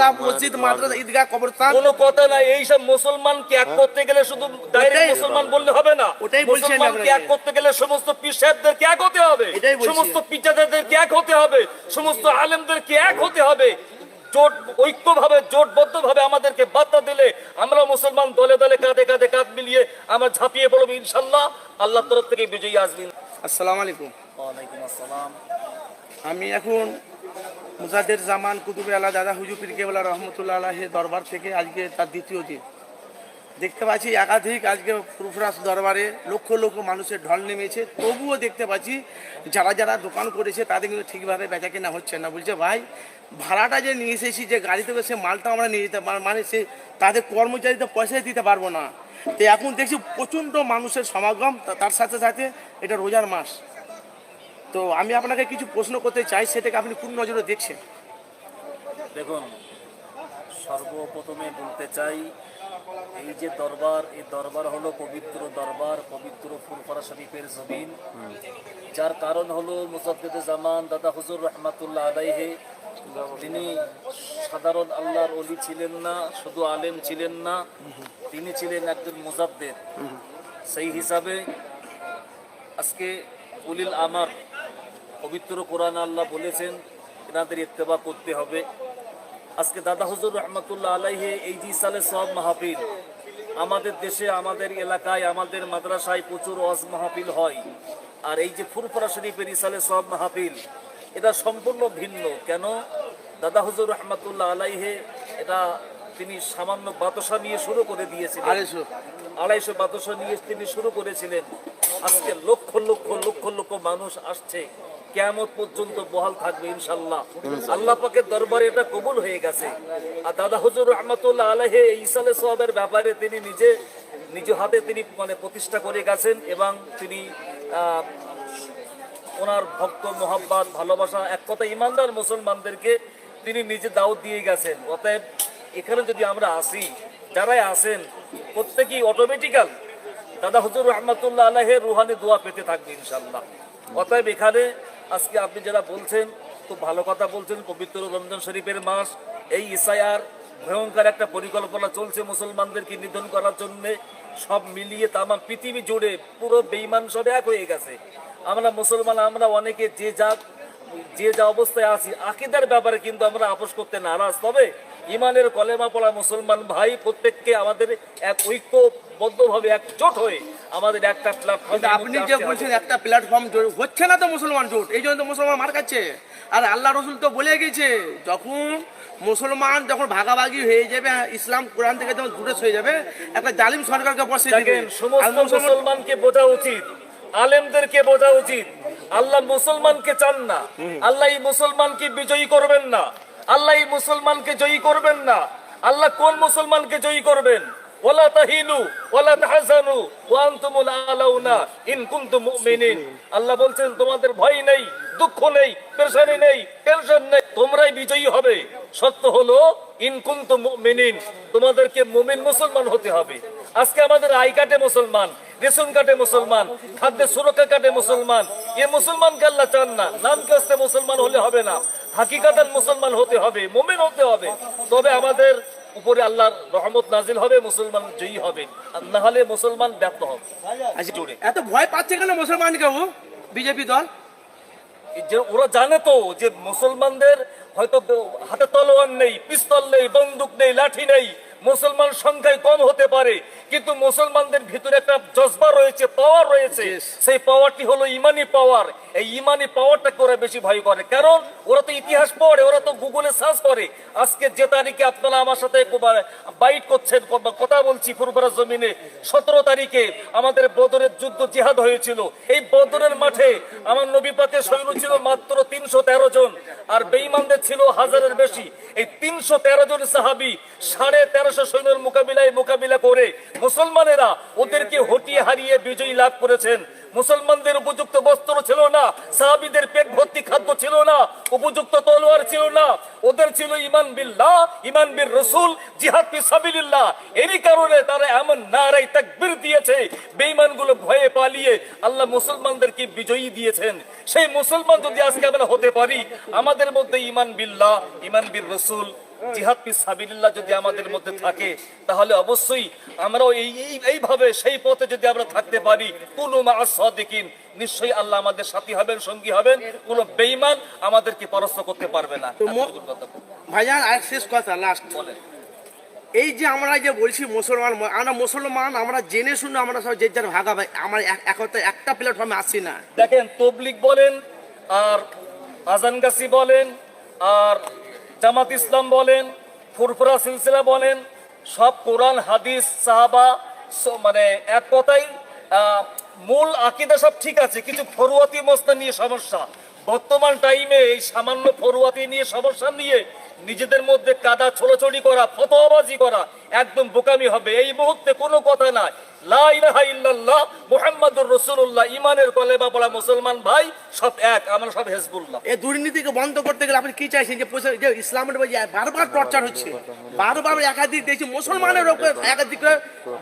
মহল্লা, মসজিদ, মাদ্রাসা, ঈদগাহ, কবরস্থান, কোনো কথা নাই। এইসব মুসলমানকে এক করতে গেলে শুধু ডাইরেক্ট মুসলমান বললে হবে না। ওটাই বলছি আমি মুসলমানকে এক আপনাকে। করতে গেলে সমস্ত পীর সাহেবদেরকে এক হতে হবে, এটাই বলছি। সমস্ত পিতাদেরকে এক হতে হবে, সমস্ত আলেমদেরকে এক হতে হবে। জোট ঐক্যভাবে জোটবদ্ধভাবে আমাদেরকে বার্তা দিলে আমরা মুসলমান দলে দলে কাঁধে কাঁধে কাঁধ মিলিয়ে আমরা ঝাঁপিয়ে পড়ব ইনশাল্লাহ। আল্লাহর তরফ থেকে বিজয়ী আসবেন। আসসালামু আলাইকুম। ওয়ালাইকুম আসসালাম। আমি এখন মুজাদ্দেদ জামান কুতুবে আলা দাদা হুজুর পীর কেবলা রহমতুল্লাহ আলাইহির দরবার থেকে আজকে তার দ্বিতীয় দিন দেখতে পাচ্ছি একাধিক আজকে ফুরফুরাস দরবারে লক্ষ লক্ষ মানুষের ঢল নেমেছে। তবুও দেখতে পাচ্ছি যারা যারা দোকান করেছে তাদের কিন্তু ঠিকভাবে বেচা কেনা হচ্ছে না। বলছে ভাই ভাড়াটা যে নিয়ে এসেছি, যে গাড়ি থেকে সে মালটা আমরা নিয়ে যেতে মানে সে তাদের কর্মচারীদের পয়সাই দিতে পারবো না। তো এখন দেখছি প্রচণ্ড মানুষের সমাগম, তার সাথে সাথে এটা রোজার মাস। তো আমি আপনাকে কিছু প্রশ্ন করতে চাই, সেটাকে আপনি কোন নজরে দেখছেন? দেখুন, সর্বপ্রথমে বলতে চাই এই যে দরবার, এই দরবার হলো পবিত্র দরবার, পবিত্র ফুরফুরা শরীফের জমিন, যার কারণ হলো মুজাদ্দেদ জামান দাদা হুজুর রহমাতুল্লাহ আলাইহি। তিনি সাধারণ আল্লাহর ওলি ছিলেন না, শুধু আলেম ছিলেন না, তিনি ছিলেন একজন মুজাদ্দেদ। সেই হিসাবে আজকে উলিল আমার পবিত্র কোরআন আল্লাহ বলেছেন এনাদের ইত্তেবা করতে হবে। আজকে দাদা হুজুর রহমাতুল্লাহ আলাইহি এই যে সালে সব মাহফিল আমাদের দেশে, আমাদের এলাকায়, আমাদের মাদ্রাসায় প্রচুর ওয়াজ মাহফিল হয়। আর এই যে ফুরফুরা শরীফের ইসালে সব মাহফিল এটা সম্পূর্ণ ভিন্ন। কেন? দাদা হুজুর রহমাতুল্লাহ আলাইহি এটা তিনি সামান্য বাতাসা নিয়ে শুরু করে দিয়েছিলেন, 250 বাতাসা নিয়ে তিনি শুরু করেছিলেন। আজকে লক্ষ লক্ষ লক্ষ লক্ষ মানুষ আসছে, কিয়ামত পর্যন্ত বহাল থাকবে ইনশাআল্লাহ। আল্লাহ পাকের দরবারে এটা কবুল হয়ে গেছে। আর দাদা হুজুর রহমাতুল্লাহ আলাইহি এই ইসালে সওয়াবের ব্যাপারে তিনি নিজ হাতে তিনি প্রতিষ্ঠা করে গেছেন এবং তিনি ওনার ভক্ত মোহাব্বত ভালোবাসা, এক কথা ইমানদার মুসলমানদেরকে তিনি নিজে দাওয়াত দিয়ে গেছেন। অতএব এখানে যদি আমরা আসি, যারাই আসেন প্রত্যেকেই অটোমেটিক্যাল দাদা হুজুর রহমাতুল্লাহ আলাইহির রুহানি দোয়া পেতে থাকবে ইনশাআল্লাহ। অতএব এখানে আজকে আপনি যারা বলছেন খুব ভালো কথা বলছেন। পবিত্র রমজান শরীফের মাস, এই ইসায়ার ভয়ঙ্কর একটা পরিকল্পনা চলছে মুসলমানদেরকে নিধন করার জন্য। সব মিলিয়ে তাম পৃথিবী জুড়ে পুরো বেঈমান সব এক হয়ে গেছে। আমরা মুসলমান, আমরা অনেকে যে যা অবস্থায় আছি, আকীদার ব্যাপারে কিন্তু আমরা আপোষ করতে নারাজ। তবে ইমানের কলেমা পড়া মুসলমান ভাই প্রত্যেককে আমাদের এক ঐক্যবদ্ধভাবে একজোট হয়ে আমাদের একটা প্ল্যাটফর্ম, আপনি যে বলছেন একটা প্ল্যাটফর্ম হচ্ছে না তো মুসলমান জোট, এই জন্য তো মুসলমান মার খাচ্ছে। আর আল্লাহ রসুল তো বলে গেছে যখন মুসলমান যখন ভাগাভাগি হয়ে যাবে, ইসলাম কোরআন থেকে যখন দূরে হয়ে যাবে, একটা জালিম সরকারকে বসে দিবে। সমস্ত মুসলমানকে বোঝা উচিত, আলেমদেরকে বোঝা উচিত, আল্লাহ মুসলমানকে চান না। আল্লাহ এই মুসলমানকে বিজয়ী করবেন না, আল্লাহ এই মুসলমানকে জয়ী করবেন না। আল্লাহ কোন মুসলমানকে জয়ী করবেন? ওয়ালা তাহিনু ওয়ালা তাহজানু ওয়া আনতুমুল আলাউনা ইন কুনতুম মুমিনিন। আল্লাহ বলছেন তোমাদের ভয় নেই, দুঃখ নেই, পেরেশানি নেই, টেনশন নেই, তোমরাই বিজয়ী হবে। সত্য হলো ইন কুনতুম মুমিনিন, তোমাদেরকে মুমিন মুসলমান হতে হবে। আজকে আমাদের আই কার্ডে মুসলমান, রেশন কার্ডে মুসলমান, খাদ্যের সুরক্ষা কার্ডে মুসলমান, এ মুসলমানকে আল্লাহ চান না। নাম কাস্তে মুসলমান হলে হবে না, হাকিকাতান মুসলমান হতে হবে, মুমিন হতে হবে। তবে আমাদের উপরে আল্লাহর রহমত নাজিল হবে, মুসলমান জয়ী হবে, আর না হলে মুসলমান ব্যর্থ হবে। এত ভয় পাচ্ছে কেন মুসলমানকে বিজেপি দল? যে ওরা জানে তো যে মুসলমানদের হয়তো হাতে তলোয়ার নেই, পিস্তল নেই, বন্দুক নেই, লাঠি নেই, মুসলমান সংখ্যায় কম হতে পারে, কিন্তু মুসলমানদের ভিতরে একটা জজবা রয়েছে, পাওয়ার রয়েছে। সেই পাওয়ারটি হলো ইমানি পাওয়ার। এই ইমানি পাওয়ারটাকে ওরা বেশি ভয় করে, কারণ ওরা তো ইতিহাস পড়ে, ওরা তো গুগলে সার্চ করে। আজকে যে তারিখে আপনারা আমার সাথে বাইট করছেন, কথা বলছি ফুরফুরা জমিনে, 17 তারিখে আমাদের বদরের যুদ্ধ জিহাদ হয়েছিল। এই বদরের মাঠে আমার নবী পাকের সৈন্য ছিল মাত্র 313 জন, আর বেঈমানদের ছিল 1000-এর বেশি। এই 313 জন সাহাবী 1350 সৈন্যের মোকাবিলা করে মুসলমানেরা ওদেরকে হটিয়ে হারিয়ে বিজয়ী লাভ করেছেন। মুসলমানদের উপযুক্ত বস্ত্র ছিল না, সাহাবীদের পেট ভর্তি খাদ্য ছিল না, উপযুক্ত তলোয়ার ছিল না, ওদের ছিল ঈমান বিল্লাহ, ঈমান বির রাসূল, জিহাদ ফি সাবিলিল্লাহ। এরই কারণে তারা এমন নারায়ে তাকবীর দিয়েছে, বেঈমানগুলো ভয়ে পালিয়ে আল্লাহ মুসলমানদেরকে বিজয়ী দিয়েছেন। সেই মুসলমান যদি আজকে আমরা হতে পারি, আমাদের মধ্যে ঈমান বিল্লাহ, ঈমান বির রাসূল, জিহাদ ফি সাবিলিল্লাহ যদি আমাদের মধ্যে থাকে, তাহলে অবশ্যই আমরাও এইভাবে সেই পথে যদি আমরা থাকতে পারি, কুনু মা'আস সাদিকিন, নিশ্চয়ই আল্লাহ আমাদের সাথী হবেন, সঙ্গী হবেন, কোনো বেঈমান আমাদেরকে পরাস্ত করতে পারবে না। ভাইজান আর শেষ কথা, লাস্ট বলেন। এই যে আমরা যে বলছি মুসলমান আমরা জেনে শুনে আমরা সব যে যার ভাগা ভাই, আমরা একটা প্ল্যাটফর্মে আসছি না। দেখেন, তবলিগ বলেন আর আজানগাছি বলেন আর জামাত ইসলাম বলেন, ফুরফুরা সিলসিলা বলেন, সব কোরআন হাদিস সাহাবা মানে এক কথাই মূল আকীদা সব ঠিক আছে, কিছু ফরুয়াতি মস্তা নিয়ে সমস্যা। বর্তমান টাইমে এই সামান্য ফরুয়াতি নিয়ে সমস্যা নিয়ে নিজেদের মধ্যে কাদা ছোড়াছড়ি করা, ফতোয়াবাজি করা একদম বোকামি হবে। এই মুহূর্তে কোনো কথা নাই, লা ইলাহা ইল্লাল্লাহ মুহাম্মাদুর রাসূলুল্লাহ, ঈমানের কলেমা পড়া মুসলমান ভাই সব এক, আমরা সব হিজবুল্লাহ। এই দুর্নীতিকে বন্ধ করতে গেলে আপনি কি চাইছেন? যে ইসলামের উপর যে বারবার টর্চার হচ্ছে, বারবার একাধিক দেখছি মুসলমানের উপর একাধিক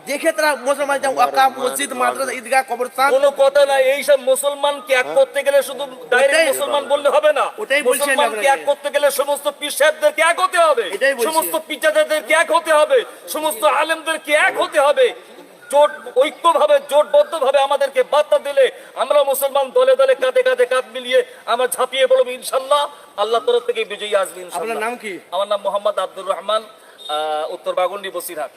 দেখে তারা মুসলমান ওয়াকাফ, মসজিদ, মাদ্রাসা, ঈদগাহ, কবরস্থান, কোনো কথা নাই। এইসব মুসলমানকে এক করতে গেলে শুধু ডাইরেক্ট মুসলমান বললে হবে না। ওটাই বলছেন মুসলমানকে এক করতে গেলে সমস্ত পীর সাহেবদেরকে এক হতে হবে, এটাই বলছি। সমস্ত পীরজাদাদেরকে এক হতে হবে, সমস্ত আলেমদেরকে এক হতে হবে। ঐক্যভাবে জোটবদ্ধভাবে আমাদেরকে বার্তা দিলে আমরা মুসলমান দলে দলে কাঁধে কাঁধে কাঁধ মিলিয়ে আমরা ঝাঁপিয়ে পড়বো ইনশাল্লাহ। আল্লাহ তরফ থেকে বিজয়ী আসবে ইনশাল্লাহ। আপনার নাম কি? আমার নাম মোহাম্মদ আব্দুর রহমান, উত্তর বাগুন্ডি, বসিরহাট।